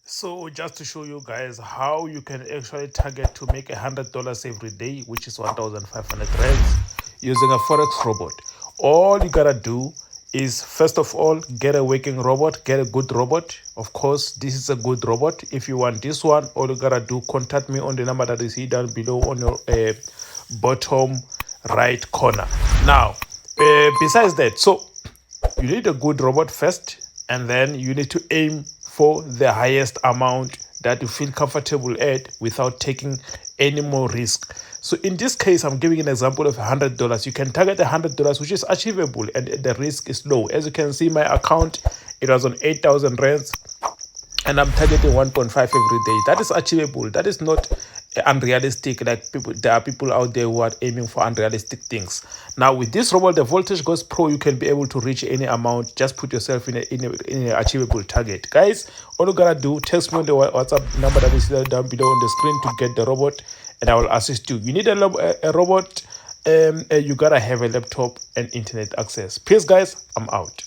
So just to show you guys how you can actually target to make $100 every day, which is 1,500 rands, using a Forex robot. All you gotta do is, first of all, get a working robot, get a good robot. Of course, this is a good robot. If you want this one, all you gotta do, contact me on the number that is here down below on your bottom right corner. Now, besides that, so you need a good robot first, and then you need to aim for the highest amount that you feel comfortable at without taking any more risk. So in this case, I'm giving an example of $100. You can target $100, which is achievable, and the risk is low. As you can see, my account, it was on 8,000 rands, and I'm targeting 1.5 every day. That is achievable. That is not unrealistic. Like people, there are people out there who are aiming for unrealistic things. Now with this robot, the Voltage Ghost Pro, you can be able to reach any amount. Just put yourself in an achievable target. Guys, all you gotta do, text me on the WhatsApp number that is down below on the screen to get the robot, and I will assist you. You need a robot, you gotta have a laptop and internet access. Peace guys, I'm out.